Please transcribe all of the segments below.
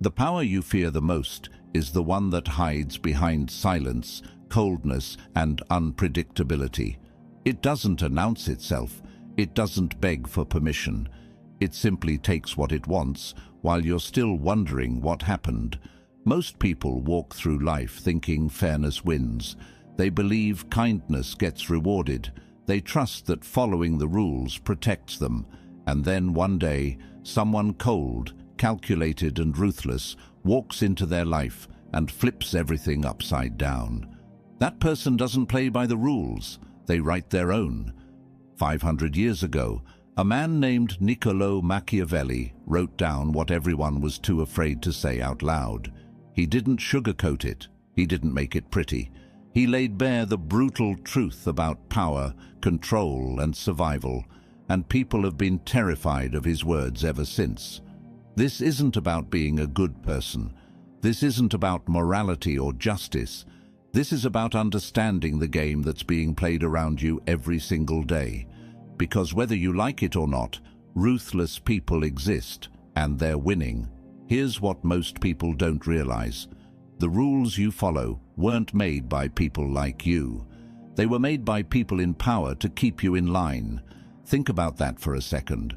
The power you fear the most is the one that hides behind silence, coldness, and unpredictability. It doesn't announce itself. It doesn't beg for permission. It simply takes what it wants while you're still wondering what happened. Most people walk through life thinking fairness wins. They believe kindness gets rewarded. They trust that following the rules protects them. And then one day, someone cold, calculated and ruthless walks into their life and flips everything upside down. That person doesn't play by the rules. They write their own. 500 years ago, a man named Niccolo Machiavelli wrote down what everyone was too afraid to say out loud. He didn't sugarcoat it. He didn't make it pretty. He laid bare the brutal truth about power, control, and survival, and people have been terrified of his words ever since. This isn't about being a good person. This isn't about morality or justice. This is about understanding the game that's being played around you every single day. Because whether you like it or not, ruthless people exist, and they're winning. Here's what most people don't realize. The rules you follow weren't made by people like you. They were made by people in power to keep you in line. Think about that for a second.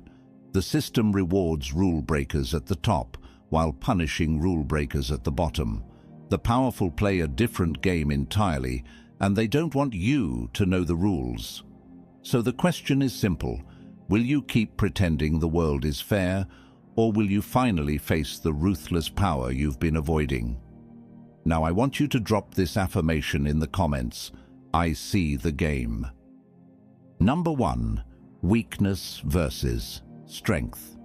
The system rewards rule breakers at the top, while punishing rule breakers at the bottom. The powerful play a different game entirely, and they don't want you to know the rules. So the question is simple. Will you keep pretending the world is fair, or will you finally face the ruthless power you've been avoiding? Now I want you to drop this affirmation in the comments. I see the game. Number 1. Weakness versus strength.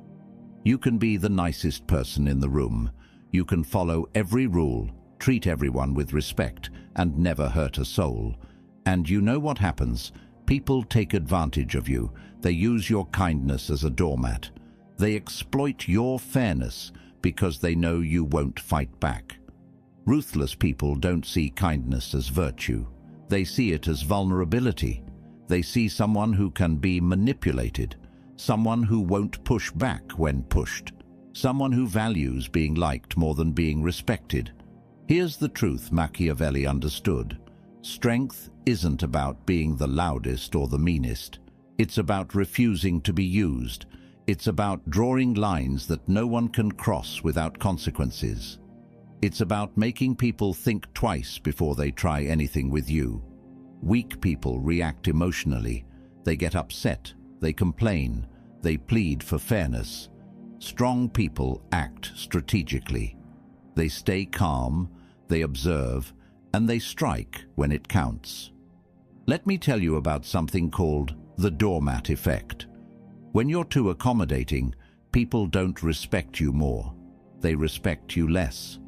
You can be the nicest person in the room. You can follow every rule, treat everyone with respect, and never hurt a soul. And you know what happens? People take advantage of you. They use your kindness as a doormat. They exploit your fairness because they know you won't fight back. Ruthless people don't see kindness as virtue. They see it as vulnerability. They see someone who can be manipulated, someone who won't push back when pushed, someone who values being liked more than being respected. Here's the truth Machiavelli understood. Strength isn't about being the loudest or the meanest. It's about refusing to be used. It's about drawing lines that no one can cross without consequences. It's about making people think twice before they try anything with you. Weak people react emotionally. They get upset. They complain. They plead for fairness. Strong people act strategically. They stay calm, they observe, and they strike when it counts. Let me tell you about something called the doormat effect. When you're too accommodating, people don't respect you more. They respect you less.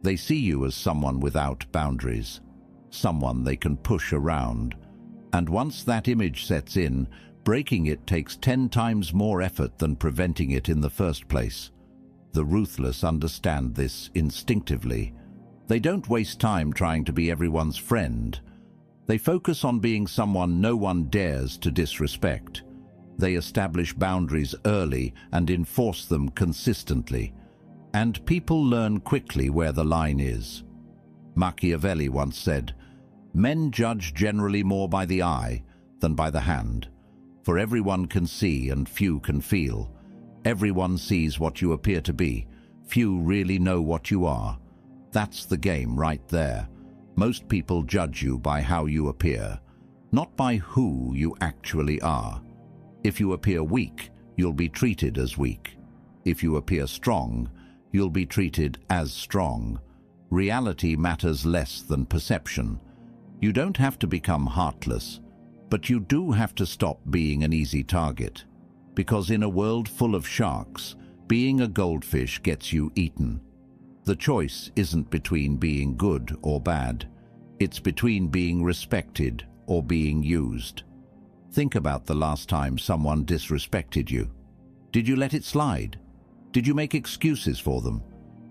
They see you as someone without boundaries, someone they can push around. And once that image sets in, breaking it takes 10 times more effort than preventing it in the first place. The ruthless understand this instinctively. They don't waste time trying to be everyone's friend. They focus on being someone no one dares to disrespect. They establish boundaries early and enforce them consistently. And people learn quickly where the line is. Machiavelli once said, "Men judge generally more by the eye than by the hand. For everyone can see and few can feel. Everyone sees what you appear to be. Few really know what you are." That's the game right there. Most people judge you by how you appear, not by who you actually are. If you appear weak, you'll be treated as weak. If you appear strong, you'll be treated as strong. Reality matters less than perception. You don't have to become heartless, but you do have to stop being an easy target. Because in a world full of sharks, being a goldfish gets you eaten. The choice isn't between being good or bad. It's between being respected or being used. Think about the last time someone disrespected you. Did you let it slide? Did you make excuses for them?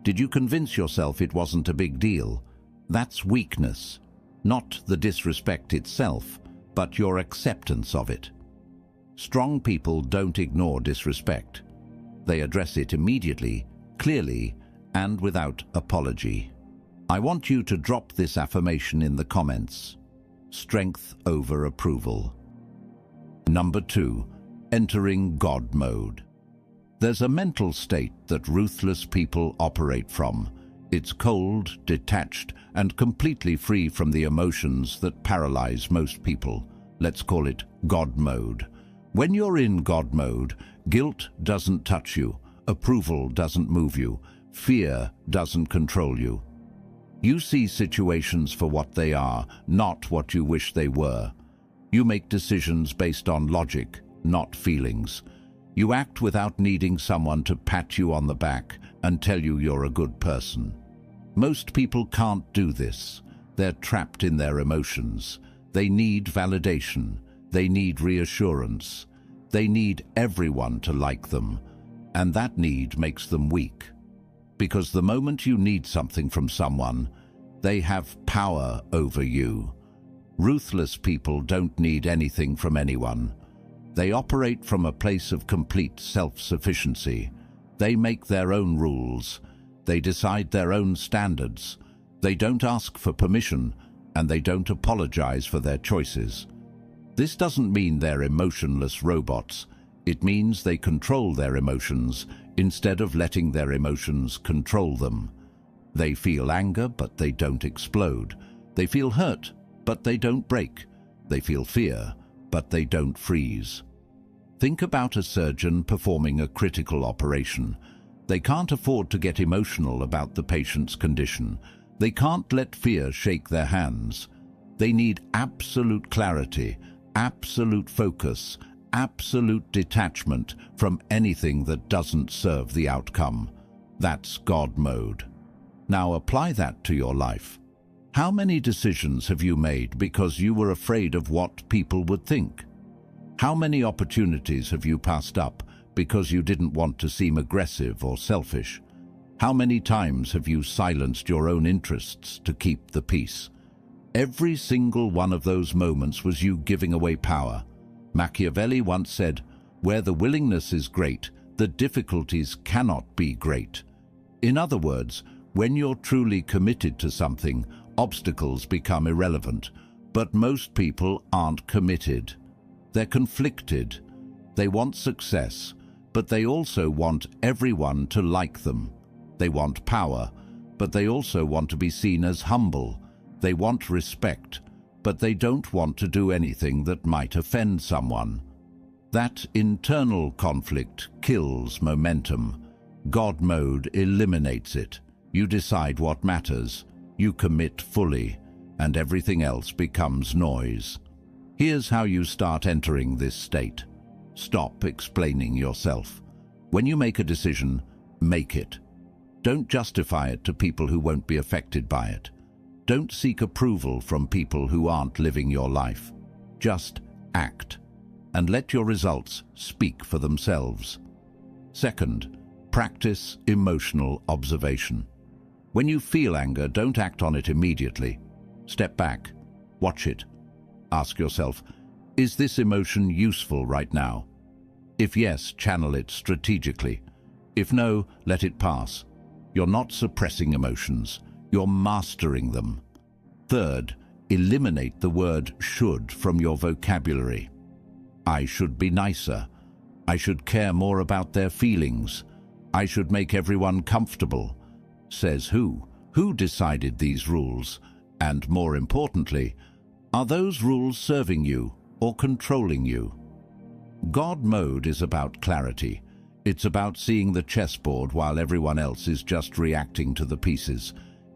Did you convince yourself it wasn't a big deal? That's weakness. Not the disrespect itself, but your acceptance of it. Strong people don't ignore disrespect. They address it immediately, clearly, and without apology. I want you to drop this affirmation in the comments. Strength over approval. Number 2. Entering God mode. There's a mental state that ruthless people operate from. It's cold, detached, and completely free from the emotions that paralyze most people. Let's call it God mode. When you're in God mode, guilt doesn't touch you, approval doesn't move you, fear doesn't control you. You see situations for what they are, not what you wish they were. You make decisions based on logic, not feelings. You act without needing someone to pat you on the back and tell you you're a good person. Most people can't do this. They're trapped in their emotions. They need validation. They need reassurance. They need everyone to like them. And that need makes them weak. Because the moment you need something from someone, they have power over you. Ruthless people don't need anything from anyone. They operate from a place of complete self-sufficiency. They make their own rules. They decide their own standards. They don't ask for permission, and they don't apologize for their choices. This doesn't mean they're emotionless robots. It means they control their emotions instead of letting their emotions control them. They feel anger, but they don't explode. They feel hurt, but they don't break. They feel fear, but they don't freeze. Think about a surgeon performing a critical operation. They can't afford to get emotional about the patient's condition. They can't let fear shake their hands. They need absolute clarity, absolute focus, absolute detachment from anything that doesn't serve the outcome. That's God mode. Now apply that to your life. How many decisions have you made because you were afraid of what people would think? How many opportunities have you passed up because you didn't want to seem aggressive or selfish? How many times have you silenced your own interests to keep the peace? Every single one of those moments was you giving away power. Machiavelli once said, "Where the willingness is great, the difficulties cannot be great." In other words, when you're truly committed to something, obstacles become irrelevant. But most people aren't committed. They're conflicted. They want success, but they also want everyone to like them. They want power, but they also want to be seen as humble. They want respect, but they don't want to do anything that might offend someone. That internal conflict kills momentum. God mode eliminates it. You decide what matters, you commit fully, and everything else becomes noise. Here's how you start entering this state. Stop explaining yourself. When you make a decision, make it. Don't justify it to people who won't be affected by it. Don't seek approval from people who aren't living your life. Just act, and let your results speak for themselves. Second, practice emotional observation. When you feel anger, don't act on it immediately. Step back, watch it. Ask yourself, is this emotion useful right now? If yes, channel it strategically. If no, let it pass. You're not suppressing emotions, you're mastering them. Third, eliminate the word should from your vocabulary. I should be nicer. I should care more about their feelings. I should make everyone comfortable. Says who? Who decided these rules? And more importantly, are those rules serving you or controlling you? God mode is about clarity. It's about seeing the chessboard while everyone else is just reacting to the pieces.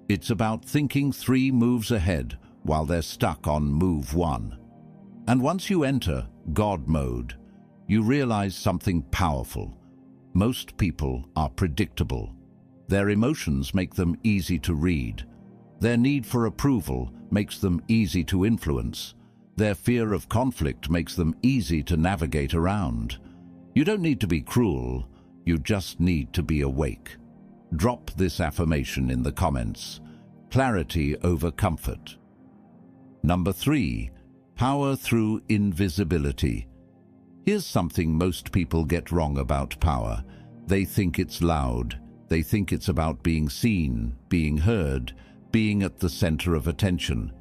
It's about thinking 3 moves ahead while they're stuck on move 1. And once you enter God mode, you realize something powerful. Most people are predictable. Their emotions make them easy to read. Their need for approval makes them easy to influence. Their fear of conflict makes them easy to navigate around. You don't need to be cruel, you just need to be awake. Drop this affirmation in the comments. Clarity over comfort. Number 3, power through invisibility. Here's something most people get wrong about power. They think it's loud. They think it's about being seen, being heard, being at the center of attention.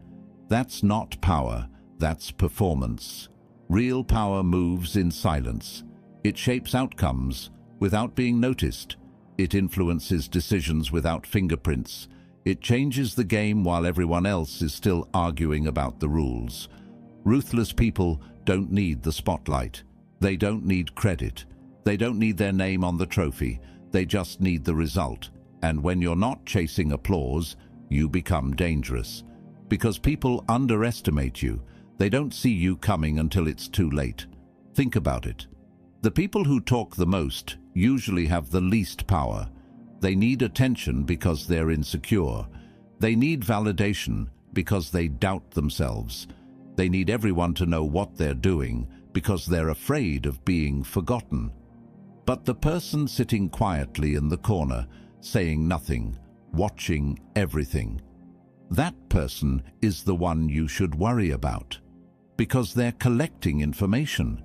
That's not power, that's performance. Real power moves in silence. It shapes outcomes without being noticed. It influences decisions without fingerprints. It changes the game while everyone else is still arguing about the rules. Ruthless people don't need the spotlight. They don't need credit. They don't need their name on the trophy. They just need the result. And when you're not chasing applause, you become dangerous. Because people underestimate you. They don't see you coming until it's too late. Think about it. The people who talk the most usually have the least power. They need attention because they're insecure. They need validation because they doubt themselves. They need everyone to know what they're doing because they're afraid of being forgotten. But the person sitting quietly in the corner, saying nothing, watching everything, that person is the one you should worry about. Because they're collecting information.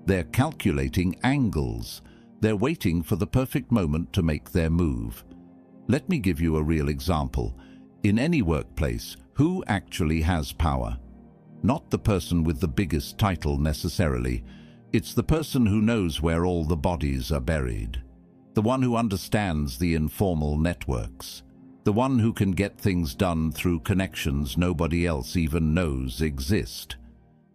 They're calculating angles. They're waiting for the perfect moment to make their move. Let me give you a real example. In any workplace, who actually has power? Not the person with the biggest title necessarily. It's the person who knows where all the bodies are buried. The one who understands the informal networks. The one who can get things done through connections nobody else even knows exist.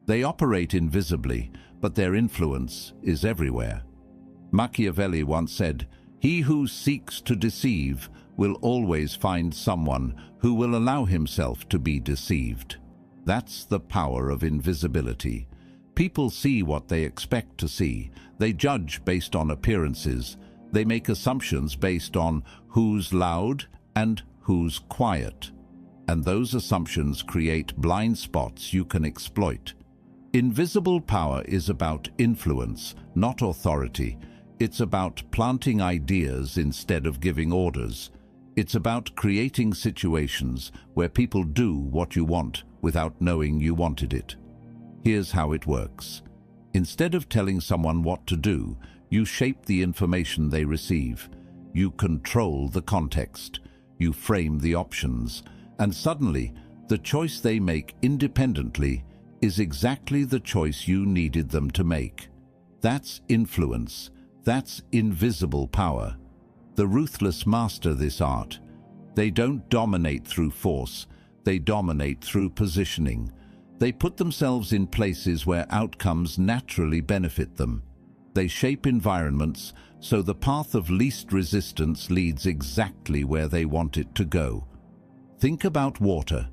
They operate invisibly, but their influence is everywhere. Machiavelli once said, "He who seeks to deceive will always find someone who will allow himself to be deceived." That's the power of invisibility. People see what they expect to see. They judge based on appearances. They make assumptions based on who's loud and who's quiet. And those assumptions create blind spots you can exploit. Invisible power is about influence, not authority. It's about planting ideas instead of giving orders. It's about creating situations where people do what you want without knowing you wanted it. Here's how it works. Instead of telling someone what to do, you shape the information they receive. You control the context. You frame the options. And suddenly, the choice they make independently is exactly the choice you needed them to make. That's influence. That's invisible power. The ruthless master this art. They don't dominate through force. They dominate through positioning. They put themselves in places where outcomes naturally benefit them. They shape environments so the path of least resistance leads exactly where they want it to go. Think about water.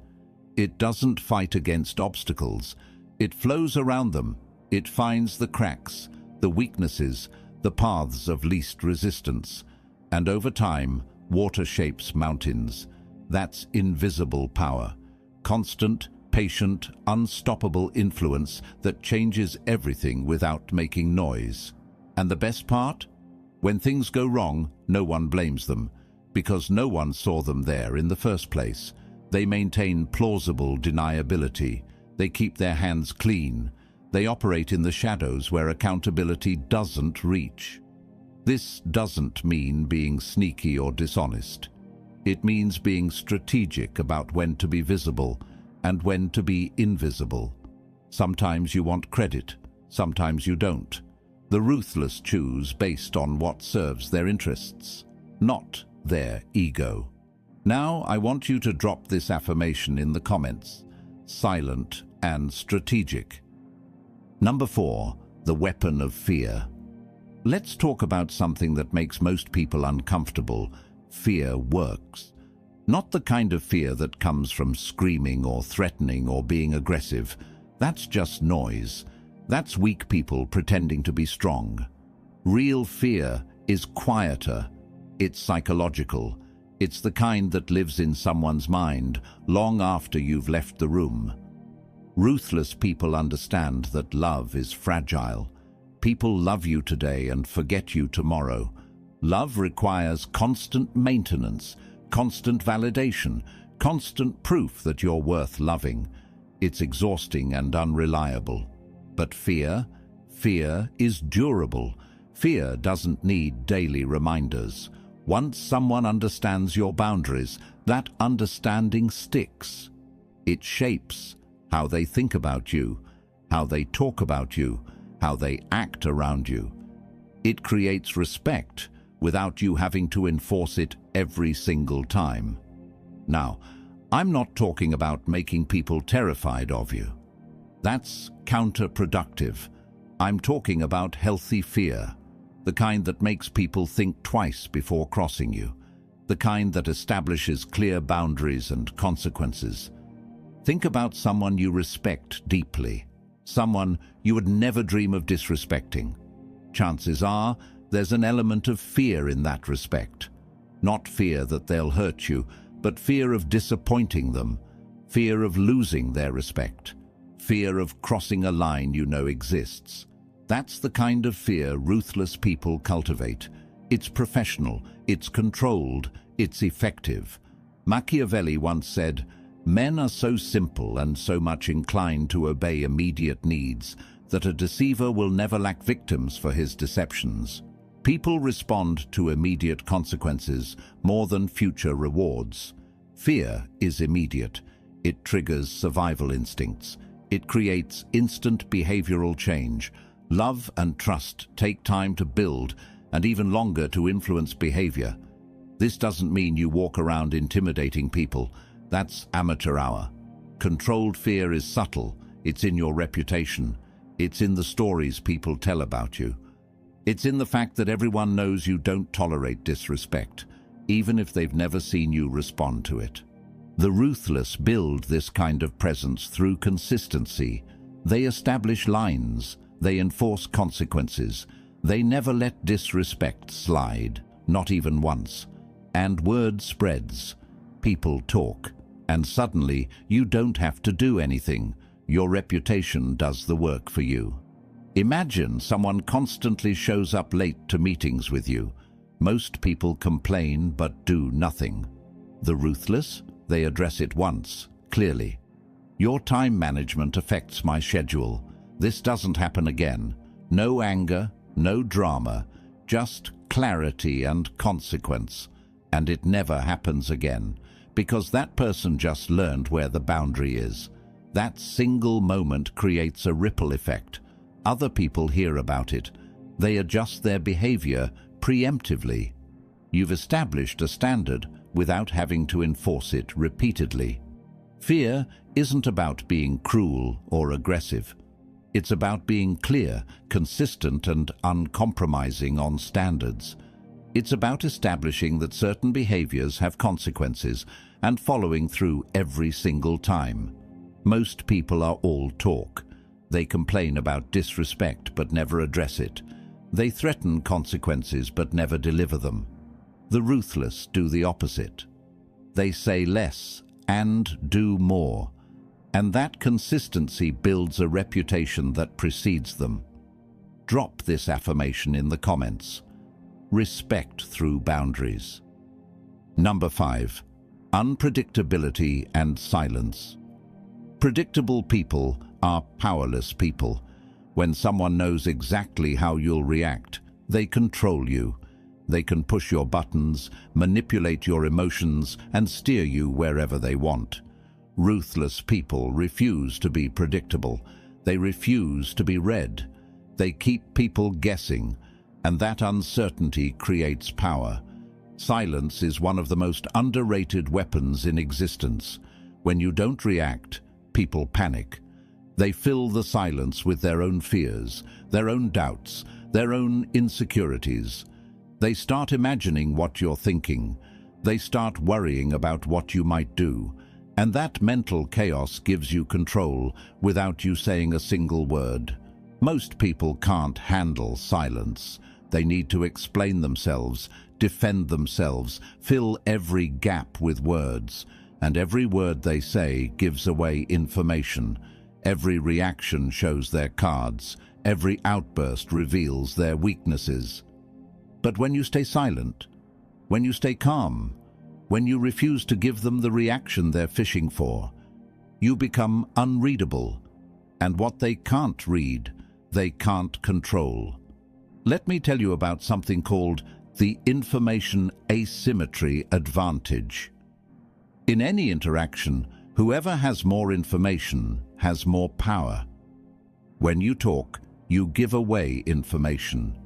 It doesn't fight against obstacles. It flows around them. It finds the cracks, the weaknesses, the paths of least resistance. And over time, water shapes mountains. That's invisible power. Constant, patient, unstoppable influence that changes everything without making noise. And the best part? When things go wrong, no one blames them, because no one saw them there in the first place. They maintain plausible deniability. They keep their hands clean. They operate in the shadows where accountability doesn't reach. This doesn't mean being sneaky or dishonest. It means being strategic about when to be visible and when to be invisible. Sometimes you want credit, sometimes you don't. The ruthless choose based on what serves their interests, not their ego. Now I want you to drop this affirmation in the comments. Silent and strategic. Number 4, the weapon of fear. Let's talk about something that makes most people uncomfortable. Fear works. Not the kind of fear that comes from screaming or threatening or being aggressive. That's just noise. That's weak people pretending to be strong. Real fear is quieter. It's psychological. It's the kind that lives in someone's mind long after you've left the room. Ruthless people understand that love is fragile. People love you today and forget you tomorrow. Love requires constant maintenance, constant validation, constant proof that you're worth loving. It's exhausting and unreliable. But fear is durable. Fear doesn't need daily reminders. Once someone understands your boundaries, that understanding sticks. It shapes how they think about you, how they talk about you, how they act around you. It creates respect without you having to enforce it every single time. Now, I'm not talking about making people terrified of you. That's counterproductive. I'm talking about healthy fear, the kind that makes people think twice before crossing you, the kind that establishes clear boundaries and consequences. Think about someone you respect deeply, someone you would never dream of disrespecting. Chances are there's an element of fear in that respect. Not fear that they'll hurt you, but fear of disappointing them, fear of losing their respect, fear of crossing a line you know exists. That's the kind of fear ruthless people cultivate. It's professional, it's controlled, it's effective. Machiavelli once said, "Men are so simple and so much inclined to obey immediate needs that a deceiver will never lack victims for his deceptions." People respond to immediate consequences more than future rewards. Fear is immediate. It triggers survival instincts. It creates instant behavioral change. Love and trust take time to build and even longer to influence behavior. This doesn't mean you walk around intimidating people. That's amateur hour. Controlled fear is subtle. It's in your reputation. It's in the stories people tell about you. It's in the fact that everyone knows you don't tolerate disrespect, even if they've never seen you respond to it. The ruthless build this kind of presence through consistency. They establish lines. They enforce consequences. They never let disrespect slide, not even once. And word spreads. People talk. And suddenly, you don't have to do anything. Your reputation does the work for you. Imagine someone constantly shows up late to meetings with you. Most people complain but do nothing. The ruthless, they address it once, clearly. Your time management affects my schedule. This doesn't happen again. No anger, no drama, just clarity and consequence. And it never happens again, because that person just learned where the boundary is. That single moment creates a ripple effect. Other people hear about it. They adjust their behavior preemptively. You've established a standard without having to enforce it repeatedly. Fear isn't about being cruel or aggressive. It's about being clear, consistent, and uncompromising on standards. It's about establishing that certain behaviors have consequences and following through every single time. Most people are all talk. They complain about disrespect but never address it. They threaten consequences but never deliver them. The ruthless do the opposite. They say less and do more. And that consistency builds a reputation that precedes them. Drop this affirmation in the comments. Respect through boundaries. Number 5. Unpredictability and silence. Predictable people are powerless people. When someone knows exactly how you'll react, they control you. They can push your buttons, manipulate your emotions, and steer you wherever they want. Ruthless people refuse to be predictable. They refuse to be read. They keep people guessing, and that uncertainty creates power. Silence is one of the most underrated weapons in existence. When you don't react, people panic. They fill the silence with their own fears, their own doubts, their own insecurities. They start imagining what you're thinking. They start worrying about what you might do. And that mental chaos gives you control without you saying a single word. Most people can't handle silence. They need to explain themselves, defend themselves, fill every gap with words. And every word they say gives away information. Every reaction shows their cards. Every outburst reveals their weaknesses. But when you stay silent, when you stay calm, when you refuse to give them the reaction they're fishing for, you become unreadable. And what they can't read, they can't control. Let me tell you about something called the information asymmetry advantage. In any interaction, whoever has more information has more power. When you talk, you give away information.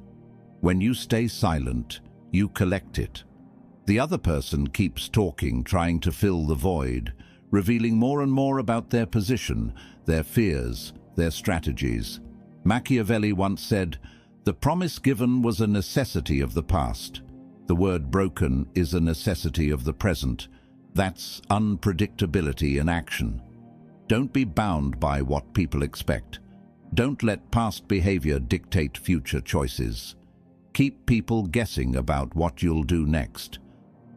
When you stay silent, you collect it. The other person keeps talking, trying to fill the void, revealing more and more about their position, their fears, their strategies. Machiavelli once said, "The promise given was a necessity of the past. The word broken is a necessity of the present." That's unpredictability in action. Don't be bound by what people expect. Don't let past behavior dictate future choices. Keep people guessing about what you'll do next.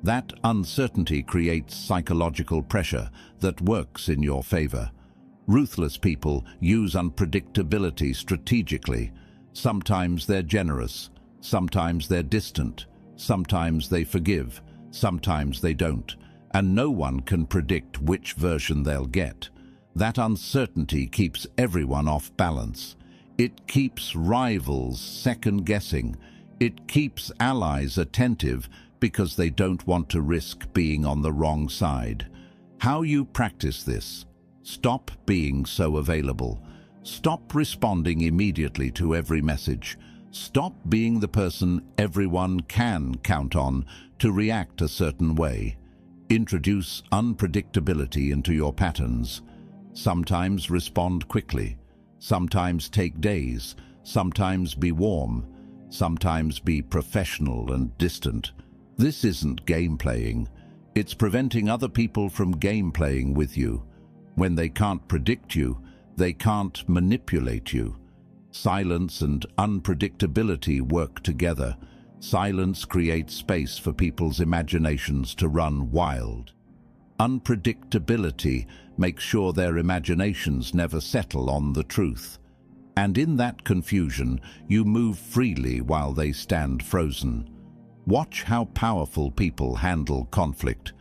That uncertainty creates psychological pressure that works in your favor. Ruthless people use unpredictability strategically. Sometimes they're generous, sometimes they're distant, sometimes they forgive, sometimes they don't, and no one can predict which version they'll get. That uncertainty keeps everyone off balance. It keeps rivals second-guessing. It keeps allies attentive because they don't want to risk being on the wrong side. How you practice this? Stop being so available. Stop responding immediately to every message. Stop being the person everyone can count on to react a certain way. Introduce unpredictability into your patterns. Sometimes respond quickly. Sometimes take days. Sometimes be warm. Sometimes be professional and distant. This isn't game playing. It's preventing other people from game playing with you. When they can't predict you, they can't manipulate you. Silence and unpredictability work together. Silence creates space for people's imaginations to run wild. Unpredictability makes sure their imaginations never settle on the truth. And in that confusion, you move freely while they stand frozen. Watch how powerful people handle conflict.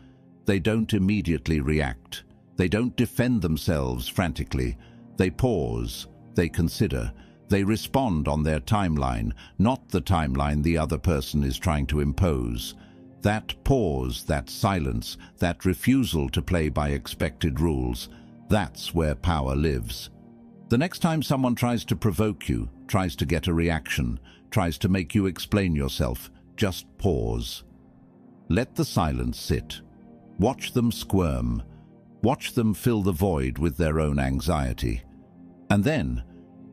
They don't immediately react. They don't defend themselves frantically. They pause. They consider. They respond on their timeline, not the timeline the other person is trying to impose. That pause, that silence, that refusal to play by expected rules, that's where power lives. The next time someone tries to provoke you, tries to get a reaction, tries to make you explain yourself, just pause. Let the silence sit. Watch them squirm. Watch them fill the void with their own anxiety. And then,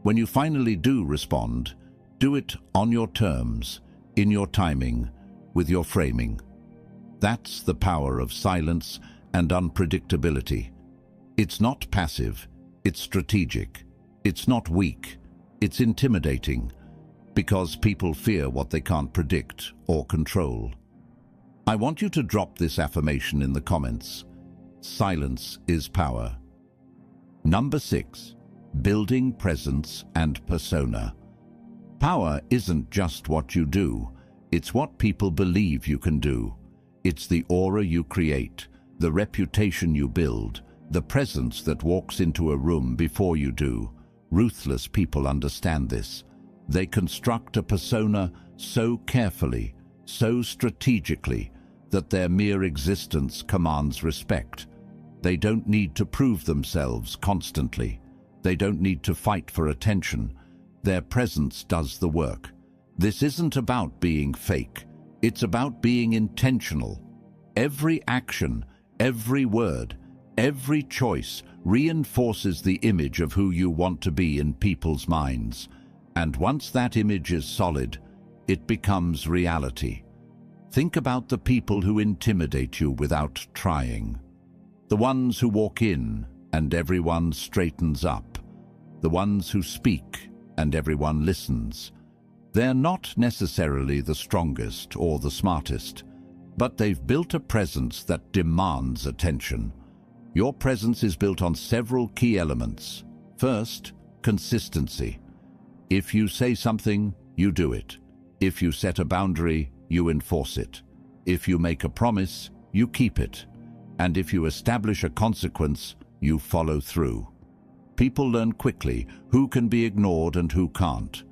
when you finally do respond, do it on your terms, in your timing, with your framing. That's the power of silence and unpredictability. It's not passive, it's strategic. It's not weak, it's intimidating, because people fear what they can't predict or control. I want you to drop this affirmation in the comments. Silence is power. Number 6. Building presence and persona. Power isn't just what you do, it's what people believe you can do. It's the aura you create, the reputation you build, the presence that walks into a room before you do. Ruthless people understand this. They construct a persona so carefully, so strategically, that their mere existence commands respect. They don't need to prove themselves constantly. They don't need to fight for attention. Their presence does the work. This isn't about being fake. It's about being intentional. Every action, every word, every choice reinforces the image of who you want to be in people's minds. And once that image is solid, it becomes reality. Think about the people who intimidate you without trying. The ones who walk in and everyone straightens up. The ones who speak and everyone listens. They're not necessarily the strongest or the smartest, but they've built a presence that demands attention. Your presence is built on several key elements. First, consistency. If you say something, you do it. If you set a boundary, you enforce it. If you make a promise, you keep it. And if you establish a consequence, you follow through. People learn quickly who can be ignored and who can't.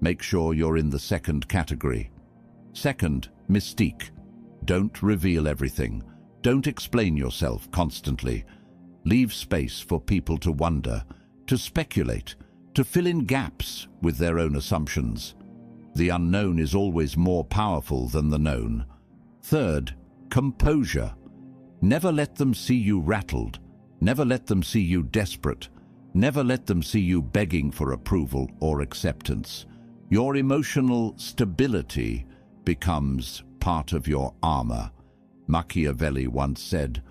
Make sure you're in the second category. Second, mystique. Don't reveal everything. Don't explain yourself constantly. Leave space for people to wonder, to speculate, to fill in gaps with their own assumptions. The unknown is always more powerful than the known. Third, composure. Never let them see you rattled. Never let them see you desperate. Never let them see you begging for approval or acceptance. Your emotional stability becomes part of your armor. Machiavelli once said,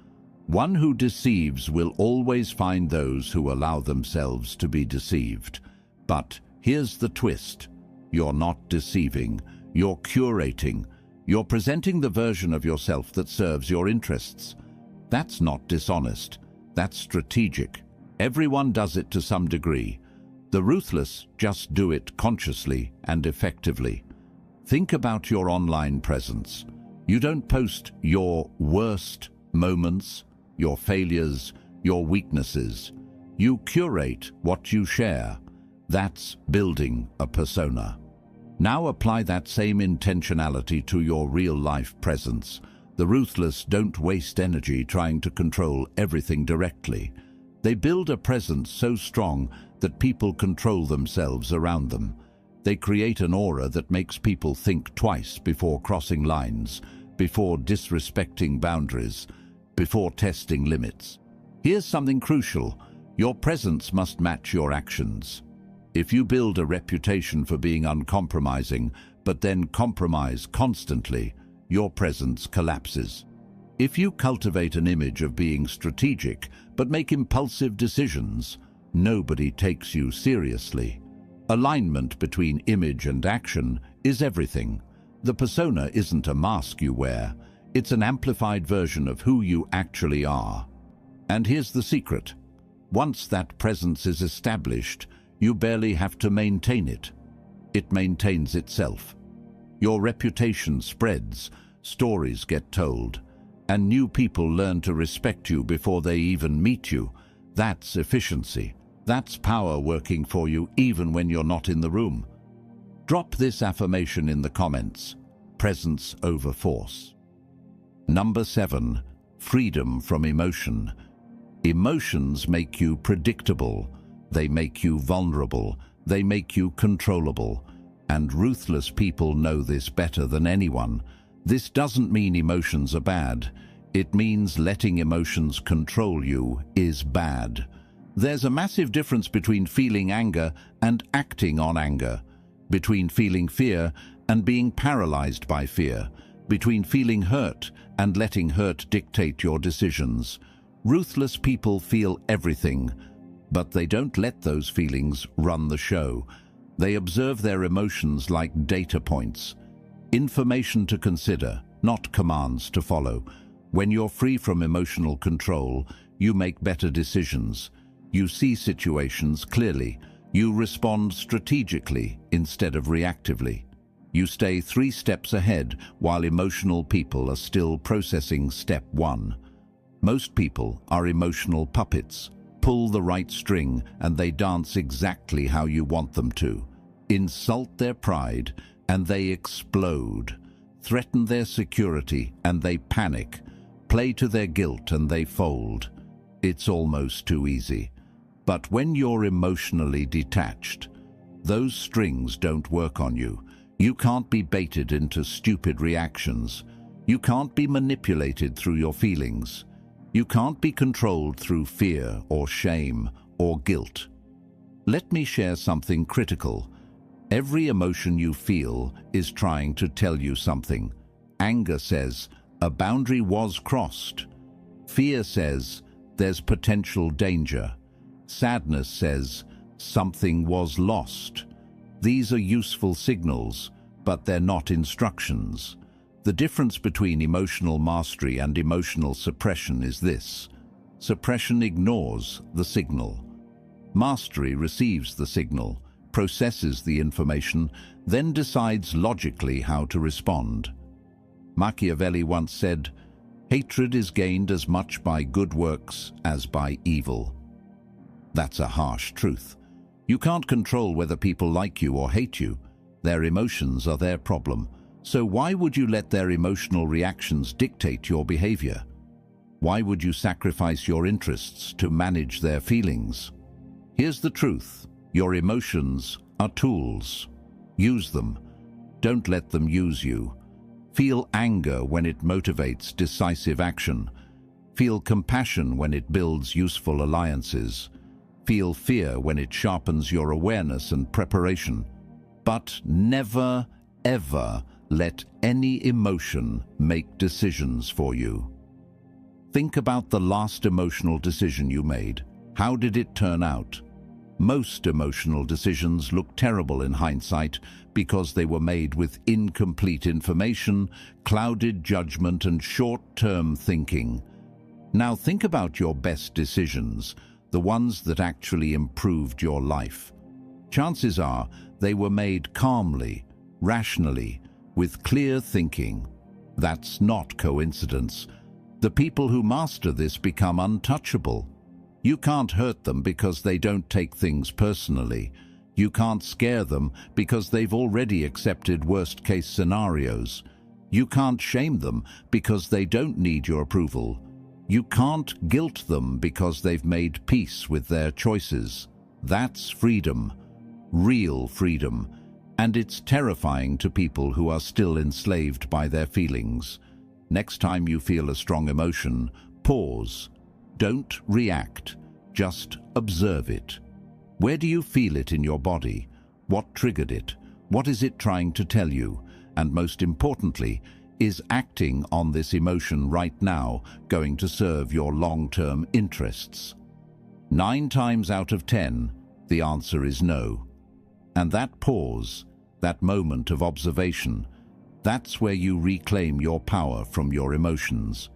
"One who deceives will always find those who allow themselves to be deceived." But here's the twist. You're not deceiving. You're curating. You're presenting the version of yourself that serves your interests. That's not dishonest. That's strategic. Everyone does it to some degree. The ruthless just do it consciously and effectively. Think about your online presence. You don't post your worst moments, your failures, your weaknesses. You curate what you share. That's building a persona. Now apply that same intentionality to your real-life presence. The ruthless don't waste energy trying to control everything directly. They build a presence so strong that people control themselves around them. They create an aura that makes people think twice before crossing lines, before disrespecting boundaries, before testing limits. Here's something crucial. Your presence must match your actions. If you build a reputation for being uncompromising, but then compromise constantly, your presence collapses. If you cultivate an image of being strategic, but make impulsive decisions, nobody takes you seriously. Alignment between image and action is everything. The persona isn't a mask you wear, it's an amplified version of who you actually are. And here's the secret. Once that presence is established, you barely have to maintain it. It maintains itself. Your reputation spreads, stories get told, and new people learn to respect you before they even meet you. That's efficiency. That's power working for you even when you're not in the room. Drop this affirmation in the comments. Presence over force. Number 7. Freedom from emotion. Emotions make you predictable. They make you vulnerable. They make you controllable. And ruthless people know this better than anyone. This doesn't mean emotions are bad. It means letting emotions control you is bad. There's a massive difference between feeling anger and acting on anger, between feeling fear and being paralyzed by fear, between feeling hurt and letting hurt dictate your decisions. Ruthless people feel everything, but they don't let those feelings run the show. They observe their emotions like data points, information to consider, not commands to follow. When you're free from emotional control, you make better decisions. You see situations clearly. You respond strategically instead of reactively. You stay 3 steps ahead while emotional people are still processing step 1. Most people are emotional puppets. Pull the right string and they dance exactly how you want them to. Insult their pride and they explode. Threaten their security and they panic. Play to their guilt and they fold. It's almost too easy. But when you're emotionally detached, those strings don't work on you. You can't be baited into stupid reactions. You can't be manipulated through your feelings. You can't be controlled through fear or shame or guilt. Let me share something critical. Every emotion you feel is trying to tell you something. Anger says, a boundary was crossed. Fear says, there's potential danger. Sadness says, something was lost. These are useful signals, but they're not instructions. The difference between emotional mastery and emotional suppression is this. Suppression ignores the signal. Mastery receives the signal, processes the information, then decides logically how to respond. Machiavelli once said, "Hatred is gained as much by good works as by evil." That's a harsh truth. You can't control whether people like you or hate you. Their emotions are their problem. So why would you let their emotional reactions dictate your behavior? Why would you sacrifice your interests to manage their feelings? Here's the truth. Your emotions are tools. Use them. Don't let them use you. Feel anger when it motivates decisive action. Feel compassion when it builds useful alliances. Feel fear when it sharpens your awareness and preparation. But never, ever let any emotion make decisions for you. Think about the last emotional decision you made. How did it turn out? Most emotional decisions look terrible in hindsight because they were made with incomplete information, clouded judgment, and short-term thinking. Now think about your best decisions, the ones that actually improved your life. Chances are they were made calmly, rationally, with clear thinking. That's not coincidence. The people who master this become untouchable. You can't hurt them because they don't take things personally. You can't scare them because they've already accepted worst-case scenarios. You can't shame them because they don't need your approval. You can't guilt them because they've made peace with their choices. That's freedom, real freedom, and it's terrifying to people who are still enslaved by their feelings. Next time you feel a strong emotion, pause. Don't react, just observe it. Where do you feel it in your body? What triggered it? What is it trying to tell you? And most importantly, is acting on this emotion right now going to serve your long-term interests? 9 times out of 10, the answer is no. And that pause, that moment of observation, that's where you reclaim your power from your emotions.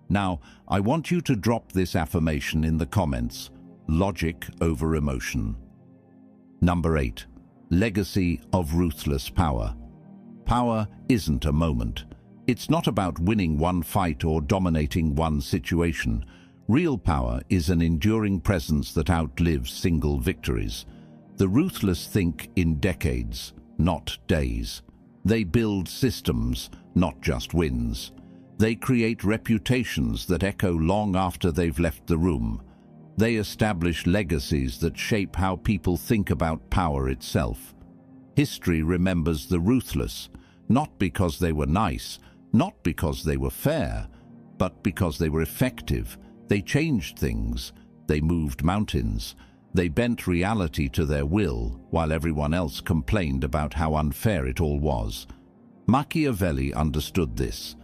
Now, I want you to drop this affirmation in the comments: logic over emotion. Number 8. Legacy of ruthless power. Power isn't a moment. It's not about winning one fight or dominating one situation. Real power is an enduring presence that outlives single victories. The ruthless think in decades, not days. They build systems, not just wins. They create reputations that echo long after they've left the room. They establish legacies that shape how people think about power itself. History remembers the ruthless, not because they were nice, not because they were fair, but because they were effective. They changed things. They moved mountains. They bent reality to their will, while everyone else complained about how unfair it all was. Machiavelli understood this.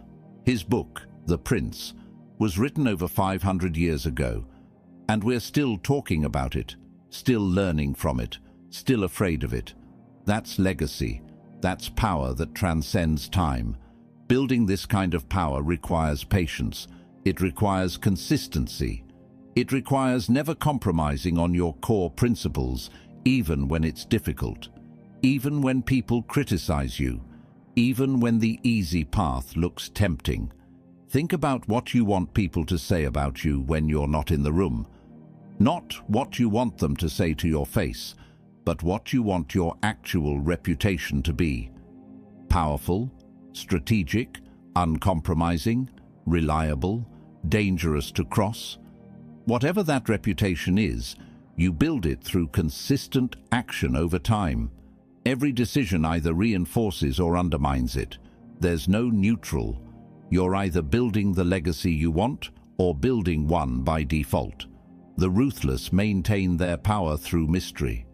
His book, The Prince, was written over 500 years ago, and we're still talking about it, still learning from it, still afraid of it. That's legacy. That's power that transcends time. Building this kind of power requires patience. It requires consistency. It requires never compromising on your core principles, even when it's difficult, even when people criticize you, even when the easy path looks tempting. Think about what you want people to say about you when you're not in the room. Not what you want them to say to your face, but what you want your actual reputation to be. Powerful, strategic, uncompromising, reliable, dangerous to cross. Whatever that reputation is, you build it through consistent action over time. Every decision either reinforces or undermines it. There's no neutral. You're either building the legacy you want or building one by default. The ruthless maintain their power through mystery.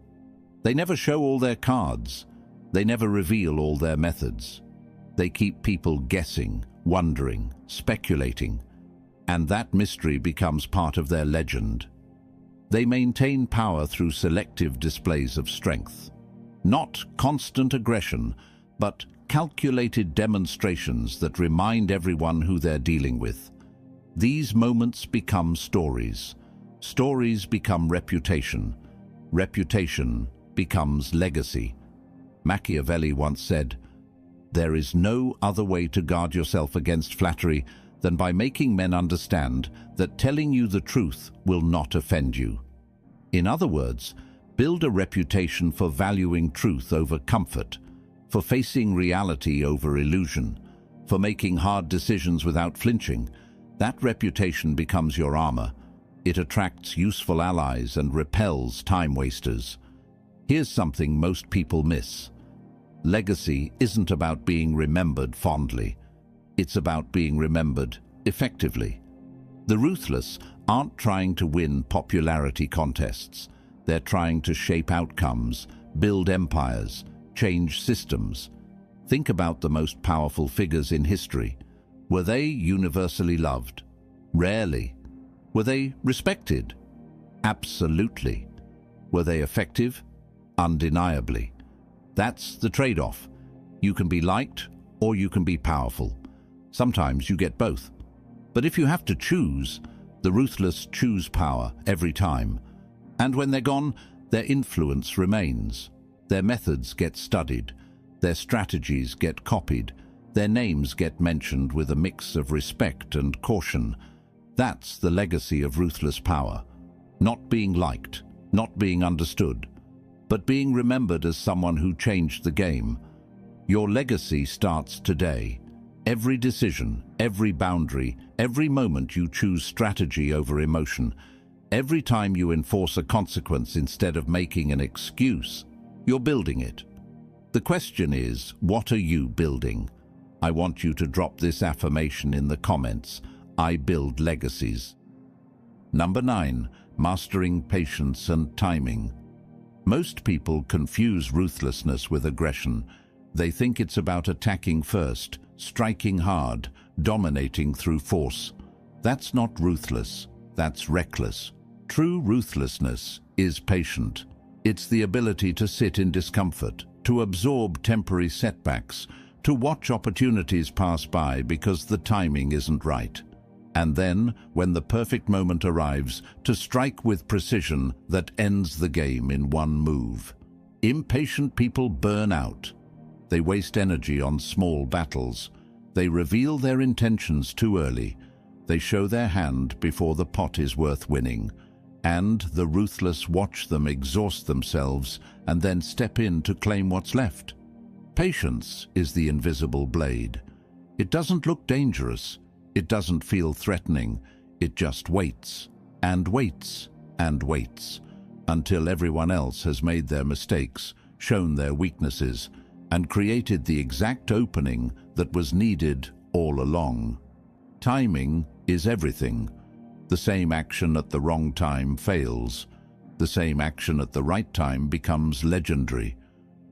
They never show all their cards. They never reveal all their methods. They keep people guessing, wondering, speculating, and that mystery becomes part of their legend. They maintain power through selective displays of strength. Not constant aggression, but calculated demonstrations that remind everyone who they're dealing with. These moments become stories. Stories become reputation. Reputation becomes legacy. Machiavelli once said, "There is no other way to guard yourself against flattery than by making men understand that telling you the truth will not offend you." In other words, build a reputation for valuing truth over comfort, for facing reality over illusion, for making hard decisions without flinching. That reputation becomes your armor. It attracts useful allies and repels time wasters. Here's something most people miss. Legacy isn't about being remembered fondly. It's about being remembered effectively. The ruthless aren't trying to win popularity contests. They're trying to shape outcomes, build empires, change systems. Think about the most powerful figures in history. Were they universally loved? Rarely. Were they respected? Absolutely. Were they effective? Undeniably. That's the trade-off. You can be liked or you can be powerful. Sometimes you get both. But if you have to choose, the ruthless choose power every time. And when they're gone, their influence remains. Their methods get studied. Their strategies get copied. Their names get mentioned with a mix of respect and caution. That's the legacy of ruthless power. Not being liked, not being understood, but being remembered as someone who changed the game. Your legacy starts today. Every decision, every boundary, every moment you choose strategy over emotion, every time you enforce a consequence instead of making an excuse, you're building it. The question is, what are you building? I want you to drop this affirmation in the comments. I build legacies. Number 9, mastering patience and timing. Most people confuse ruthlessness with aggression. They think it's about attacking first, striking hard, dominating through force. That's not ruthless. That's reckless. True ruthlessness is patient. It's the ability to sit in discomfort, to absorb temporary setbacks, to watch opportunities pass by because the timing isn't right. And then, when the perfect moment arrives, to strike with precision that ends the game in one move. Impatient people burn out. They waste energy on small battles. They reveal their intentions too early. They show their hand before the pot is worth winning. And the ruthless watch them exhaust themselves and then step in to claim what's left. Patience is the invisible blade. It doesn't look dangerous. It doesn't feel threatening. It just waits and waits and waits until everyone else has made their mistakes, shown their weaknesses, and created the exact opening that was needed all along. Timing is everything. The same action at the wrong time fails. The same action at the right time becomes legendary.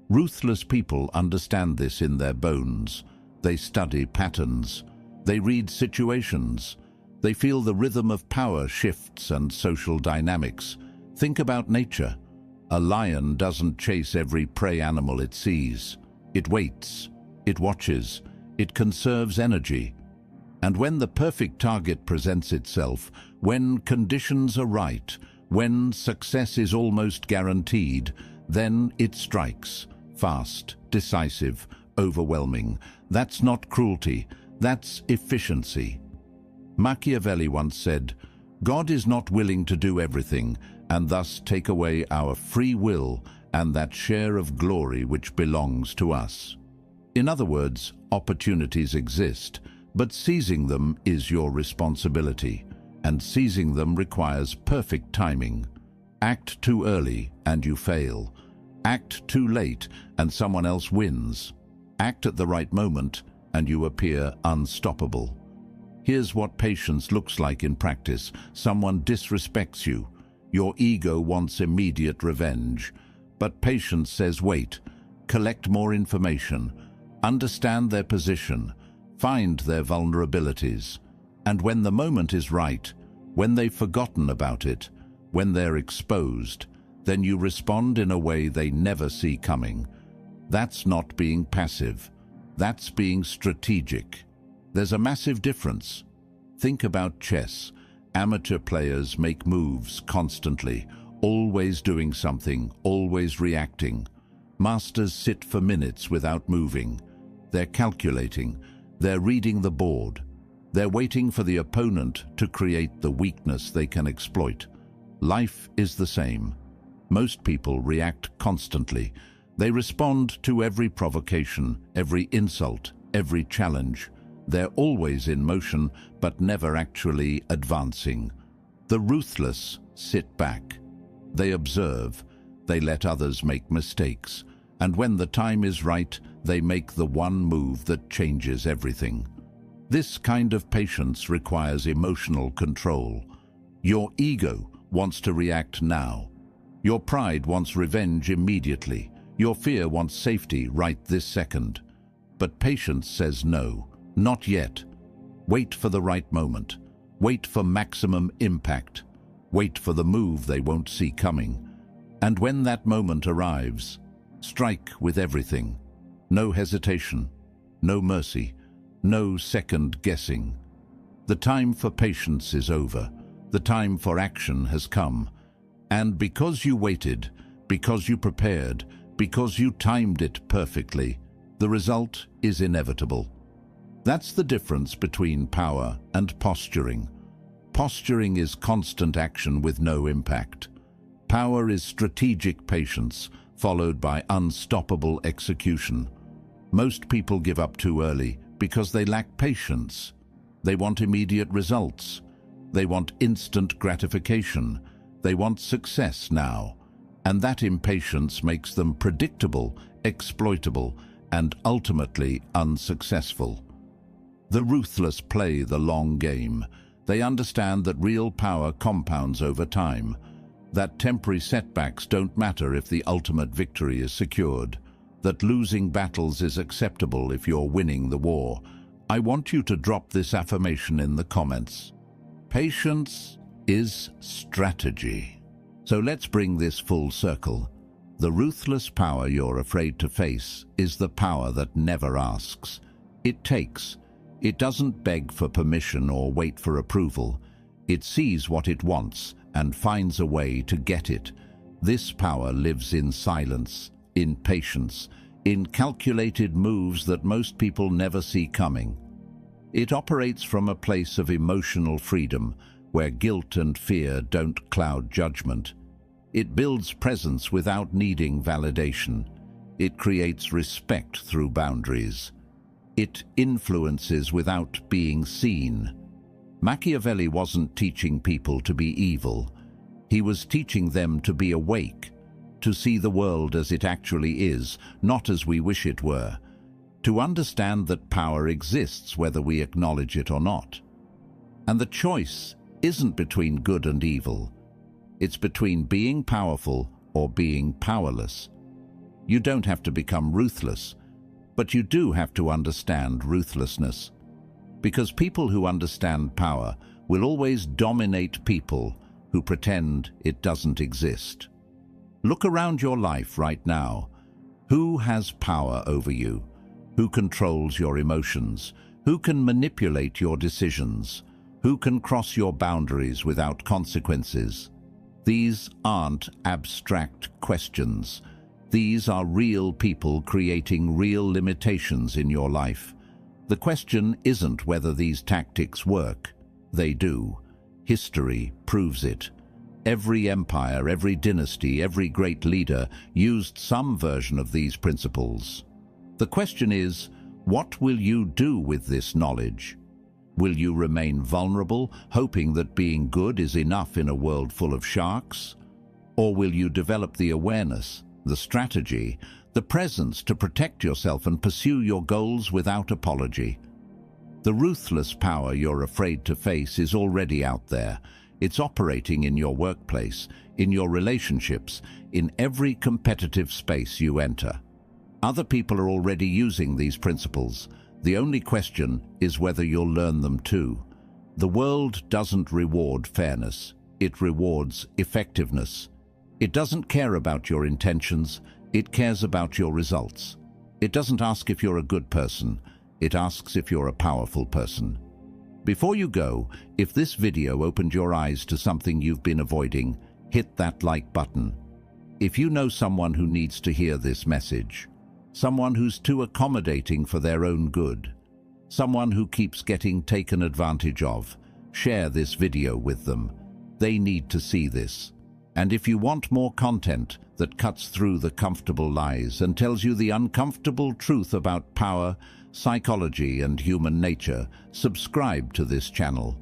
Ruthless people understand this in their bones. They study patterns. They read situations. They feel the rhythm of power shifts and social dynamics. Think about nature. A lion doesn't chase every prey animal it sees. It waits. It watches. It conserves energy. And when the perfect target presents itself, when conditions are right, when success is almost guaranteed, then it strikes. Fast, decisive, overwhelming. That's not cruelty. That's efficiency. Machiavelli once said, "God is not willing to do everything, and thus take away our free will and that share of glory which belongs to us." In other words, opportunities exist, but seizing them is your responsibility, and seizing them requires perfect timing. Act too early and you fail. Act too late and someone else wins. Act at the right moment and you appear unstoppable. Here's what patience looks like in practice. Someone disrespects you. Your ego wants immediate revenge. But patience says wait, collect more information, understand their position, find their vulnerabilities. And when the moment is right, when they've forgotten about it, when they're exposed, then you respond in a way they never see coming. That's not being passive. That's being strategic. There's a massive difference. Think about chess. Amateur players make moves constantly, always doing something, always reacting. Masters sit for minutes without moving. They're calculating. They're reading the board. They're waiting for the opponent to create the weakness they can exploit. Life is the same. Most people react constantly. They respond to every provocation, every insult, every challenge. They're always in motion, but never actually advancing. The ruthless sit back. They observe. They let others make mistakes. And when the time is right, they make the one move that changes everything. This kind of patience requires emotional control. Your ego wants to react now. Your pride wants revenge immediately. Your fear wants safety right this second. But patience says no, not yet. Wait for the right moment. Wait for maximum impact. Wait for the move they won't see coming. And when that moment arrives, strike with everything. No hesitation, no mercy, no second guessing. The time for patience is over. The time for action has come. And because you waited, because you prepared, because you timed it perfectly, the result is inevitable. That's the difference between power and posturing. Posturing is constant action with no impact. Power is strategic patience, followed by unstoppable execution. Most people give up too early because they lack patience. They want immediate results. They want instant gratification. They want success now. And that impatience makes them predictable, exploitable, and ultimately unsuccessful. The ruthless play the long game. They understand that real power compounds over time, that temporary setbacks don't matter if the ultimate victory is secured, that losing battles is acceptable if you're winning the war. I want you to drop this affirmation in the comments. Patience is strategy. So let's bring this full circle. The ruthless power you're afraid to face is the power that never asks. It takes. It doesn't beg for permission or wait for approval. It sees what it wants and finds a way to get it. This power lives in silence, in patience, in calculated moves that most people never see coming. It operates from a place of emotional freedom, where guilt and fear don't cloud judgment. It builds presence without needing validation. It creates respect through boundaries. It influences without being seen. Machiavelli wasn't teaching people to be evil. He was teaching them to be awake, to see the world as it actually is, not as we wish it were, to understand that power exists whether we acknowledge it or not. And the choice isn't between good and evil. It's between being powerful or being powerless. You don't have to become ruthless, but you do have to understand ruthlessness. Because people who understand power will always dominate people who pretend it doesn't exist. Look around your life right now. Who has power over you? Who controls your emotions? Who can manipulate your decisions? Who can cross your boundaries without consequences? These aren't abstract questions. These are real people creating real limitations in your life. The question isn't whether these tactics work. They do. History proves it. Every empire, every dynasty, every great leader used some version of these principles. The question is, what will you do with this knowledge? Will you remain vulnerable, hoping that being good is enough in a world full of sharks? Or will you develop the awareness, the strategy, the presence to protect yourself and pursue your goals without apology? The ruthless power you're afraid to face is already out there. It's operating in your workplace, in your relationships, in every competitive space you enter. Other people are already using these principles. The only question is whether you'll learn them too. The world doesn't reward fairness. It rewards effectiveness. It doesn't care about your intentions. It cares about your results. It doesn't ask if you're a good person. It asks if you're a powerful person. Before you go, if this video opened your eyes to something you've been avoiding, hit that like button. If you know someone who needs to hear this message, someone who's too accommodating for their own good, someone who keeps getting taken advantage of, share this video with them. They need to see this. And if you want more content that cuts through the comfortable lies and tells you the uncomfortable truth about power, psychology, and human nature, subscribe to this channel.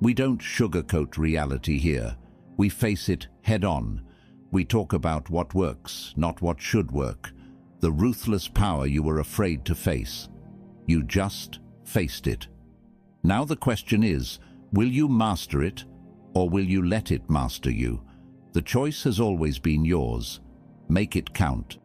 We don't sugarcoat reality here. We face it head-on. We talk about what works, not what should work. The ruthless power you were afraid to face. You just faced it. Now the question is, will you master it, or will you let it master you? The choice has always been yours. Make it count.